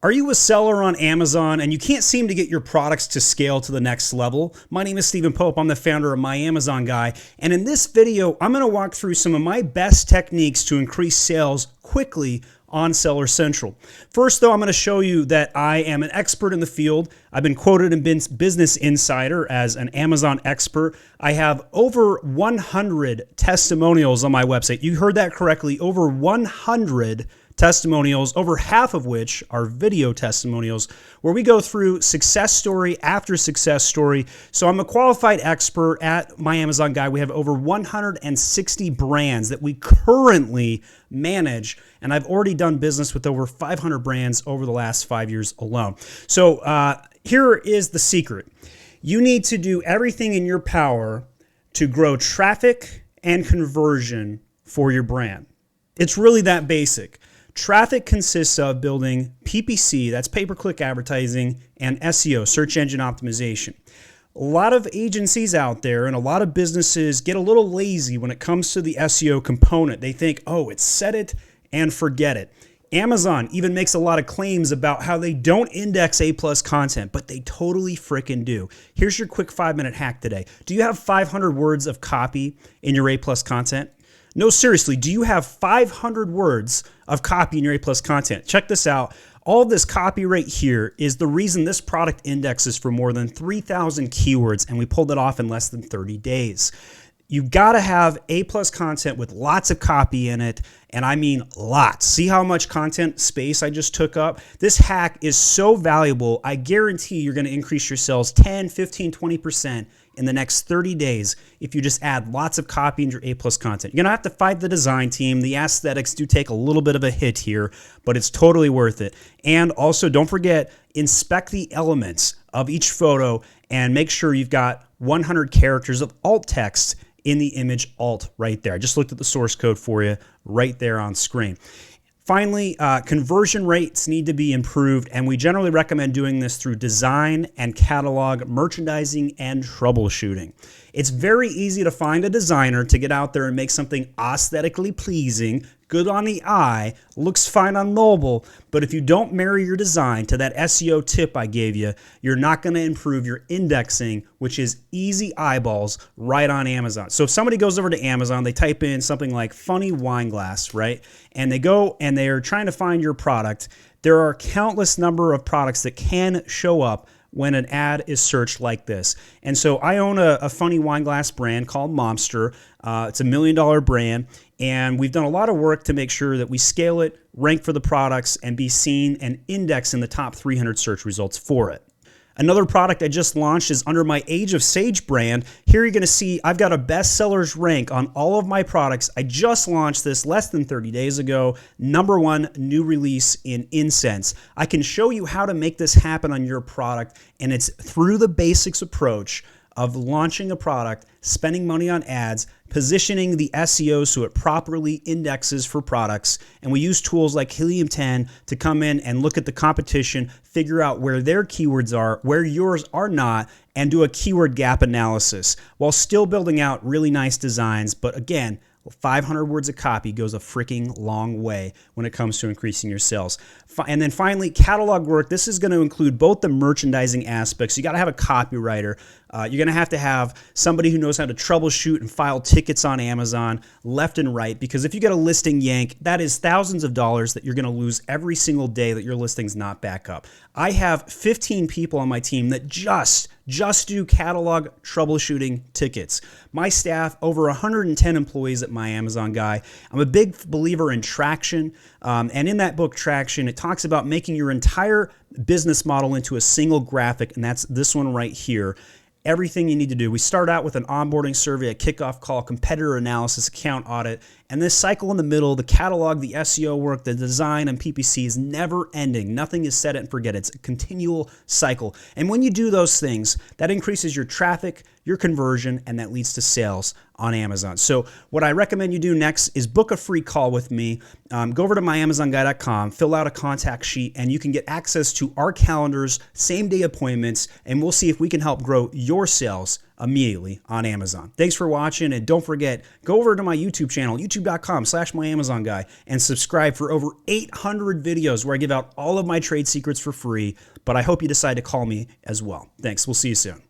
Are you a seller on Amazon and you can't seem to get your products to scale to the next level? My name is Stephen Pope. I'm the founder of My Amazon Guy. And in this video, I'm going to walk through some of my best techniques to increase sales quickly on Seller Central. First, though, I'm going to show you that I am an expert in the field. I've been quoted in Business Insider as an Amazon expert. I have over 100 testimonials on my website. You heard that correctly, over 100 testimonials, over half of which are video testimonials, where we go through success story after success story. So I'm a qualified expert at My Amazon Guy. We have over 160 brands that we currently manage, and I've already done business with over 500 brands over the last 5 years alone. So here is the secret. You need to do everything in your power to grow traffic and conversion for your brand. It's really that basic. Traffic consists of building PPC, that's pay-per-click advertising, and SEO, search engine optimization. A lot of agencies out there and a lot of businesses get a little lazy when it comes to the SEO component. They think, oh, it's set it and forget it. Amazon even makes a lot of claims about how they don't index A+ content, but they totally frickin' do. Here's your quick 5-minute hack today. Do you have 500 words of copy in your A+ content? No, seriously, do you have 500 words of copy in your A+ content? Check this out. All this copy right here is the reason this product indexes for more than 3,000 keywords, and we pulled it off in less than 30 days. You've got to have A+ content with lots of copy in it, and I mean lots. See how much content space I just took up? This hack is so valuable, I guarantee you're going to increase your sales 10, 15, 20% in the next 30 days if you just add lots of copy in your A+ content. You're going to have to fight the design team. The aesthetics do take a little bit of a hit here, but it's totally worth it. And also, don't forget, inspect the elements of each photo and make sure you've got 100 characters of alt text in the image alt right there. I just looked at the source code for you right there on screen. Finally, conversion rates need to be improved, and we generally recommend doing this through design and catalog, merchandising, and troubleshooting. It's very easy to find a designer to get out there and make something aesthetically pleasing, good on the eye, looks fine on mobile, but if you don't marry your design to that SEO tip I gave you, you're not going to improve your indexing, which is easy eyeballs right on Amazon. So if somebody goes over to Amazon, they type in something like funny wine glass, right? And they go and they're trying to find your product. There are countless number of products that can show up when an ad is searched like this. And so I own a funny wine glass brand called Momster. It's $1 million brand, and we've done a lot of work to make sure that we scale it, rank for the products, and be seen and index in the top 300 search results for it. Another product I just launched is under my Age of Sage brand. Here you're going to see I've got a bestsellers rank on all of my products. I just launched this less than 30 days ago. #1 new release in incense. I can show you how to make this happen on your product, and it's through the basics approach of launching a product, spending money on ads, positioning the SEO so it properly indexes for products, and we use tools like Helium 10 to come in and look at the competition, figure out where their keywords are, where yours are not, and do a keyword gap analysis while still building out really nice designs. But again, 500 words of copy goes a freaking long way when it comes to increasing your sales. And then finally, catalog work. This is going to include both the merchandising aspects. You got to have a copywriter. You're going to have somebody who knows how to troubleshoot and file tickets on Amazon left and right, because if you get a listing yank, that is thousands of dollars that you're going to lose every single day that your listing's not back up. I have 15 people on my team that just do catalog troubleshooting tickets. My staff, over 110 employees at My Amazon Guy. I'm a big believer in traction, and in that book, Traction, it talks about making your entire business model into a single graphic, and that's this one right here. Everything you need to do. We start out with an onboarding survey, a kickoff call, competitor analysis, account audit, and this cycle in the middle, the catalog, the SEO work, the design, and PPC is never ending. Nothing is set it and forget it. It's a continual cycle. And when you do those things, that increases your traffic, your conversion, and that leads to sales on Amazon. So what I recommend you do next is book a free call with me. Go over to myamazonguy.com, fill out a contact sheet, and you can get access to our calendars, same-day appointments, and we'll see if we can help grow your sales immediately on Amazon. Thanks for watching, and don't forget, go over to my YouTube channel, youtube.com/myamazonguy, and subscribe for over 800 videos where I give out all of my trade secrets for free, but I hope you decide to call me as well. Thanks. We'll see you soon.